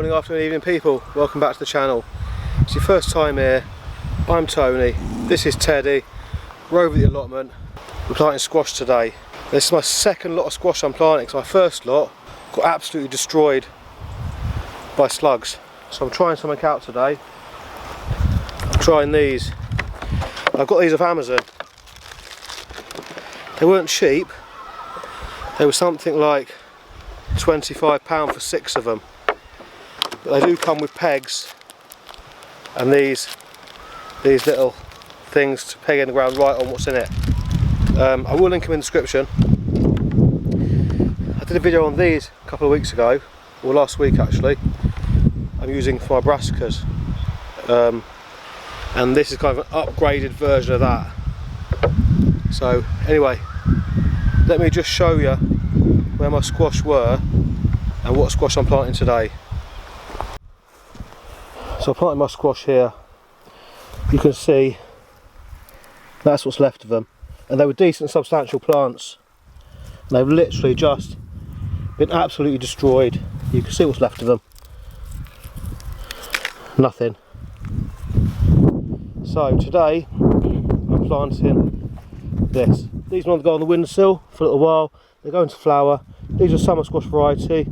Morning, afternoon, evening people, welcome back to the channel. It's your first time here. I'm Tony, this is Teddy, we're over at the allotment. We're planting squash today. This is my second lot of squash I'm planting because my first lot got absolutely destroyed by slugs. So I'm trying something out today. I'm trying these. I got these off Amazon. They weren't cheap, they were something like £25 for 6 of them. But they do come with pegs and these little things to peg in the ground right on what's in it. I will link them in the description. I did a video on these a couple of weeks ago, or last week actually. I'm using for my brassicas, and this is kind of an upgraded version of that. So anyway, let me just show you where my squash were and what squash I'm planting today. So I planted my squash here. You can see that's what's left of them, and they were decent substantial plants. And they've literally just been absolutely destroyed. You can see what's left of them. Nothing. So today I'm planting this. These ones go on the windowsill for a little while. They're going to flower. These are summer squash variety.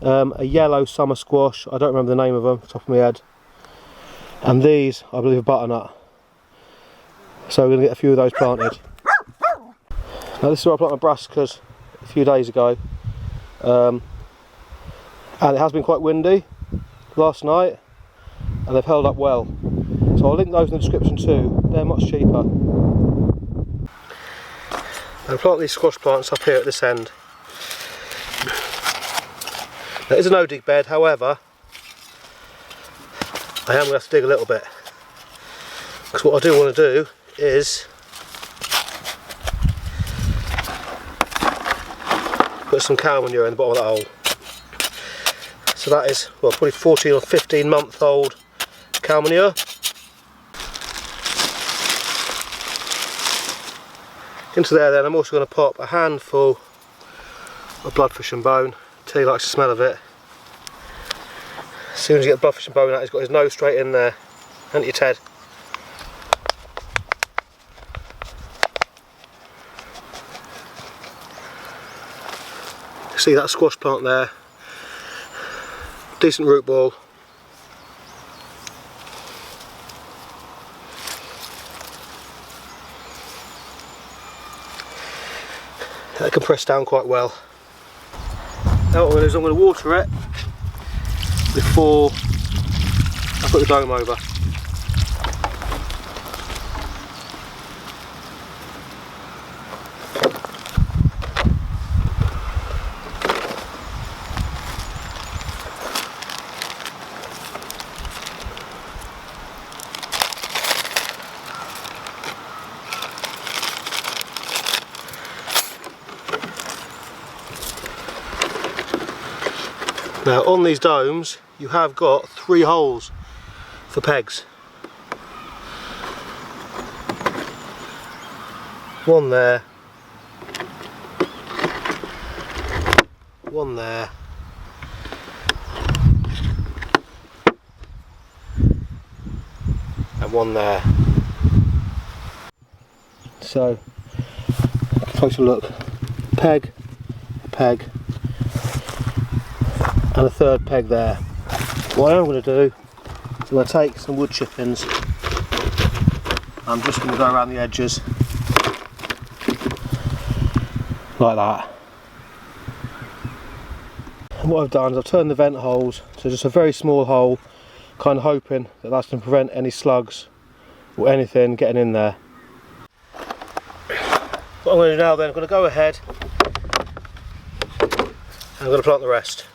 A yellow summer squash. I don't remember the name of them off the top of my head. And these, I believe, are butternut. So we're going to get a few of those planted. Now this is where I planted my brassicas a few days ago. And it has been quite windy last night, and they've held up well. So I'll link those in the description too. They're much cheaper. I've planted these squash plants up here at this end. Now, it is a no-dig bed, however, I am going to have to dig a little bit, because what I do want to do is put some cow manure in the bottom of that hole. So that is, well, probably 14 or 15 month old cow manure. Into there then I'm also going to pop a handful of bloodfish and bone. Teddy likes the smell of it. As soon as you get the bloodfish and bone out, he's got his nose straight in there. Ain't you, Ted? See that squash plant there? Decent root ball. That can press down quite well. Now what I'm going to do is I'm going to water it before I put the dome over. Now on these domes you have got 3 holes for pegs. One there, one there, and one there. So, closer look, peg, a peg, and a third peg there. What I'm going to do is I'm going to take some wood chippings. I'm just going to go around the edges like that. And what I've done is I've turned the vent holes to just a very small hole, kind of hoping that that's going to prevent any slugs or anything getting in there. What I'm going to do now then, I'm going to go ahead and I'm going to plant the rest.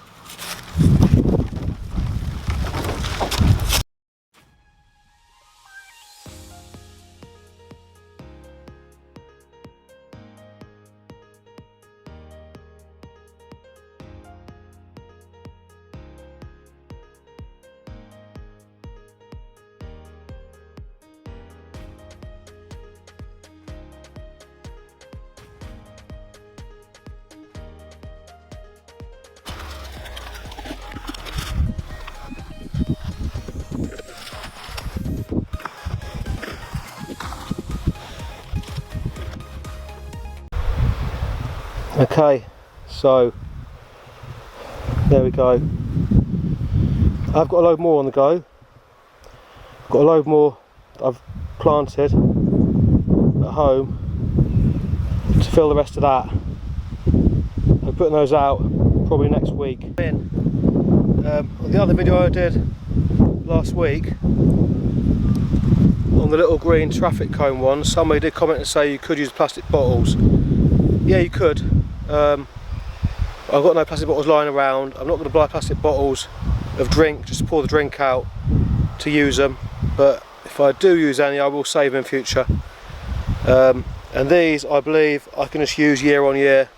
Okay, so there we go. I've got a load more on the go. I've got a load more that I've planted at home to fill the rest of that. I'm putting those out probably next week. The other video I did last week on the little green traffic cone ones, somebody did comment and say you could use plastic bottles. Yeah, you could. I've got no plastic bottles lying around. I'm not going to buy plastic bottles of drink just to pour the drink out to use them, but if I do use any I will save them in future. And these I believe I can just use year on year.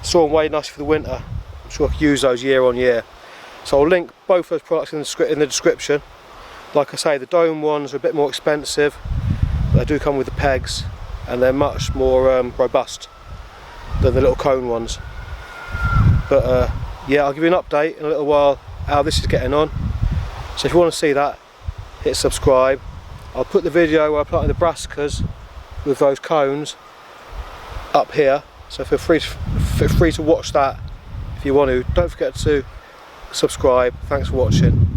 Saw them way nice for the winter. I'm sure I could use those year on year. So I'll link both those products in the description. Like I say, the dome ones are a bit more expensive, but they do come with the pegs and they're much more robust than the little cone ones. But yeah, I'll give you an update in a little while how this is getting on. So if you want to see that, hit subscribe. I'll put the video where I planted the brassicas with those cones up here, so feel free to watch that if you want to. Don't forget to subscribe. Thanks for watching.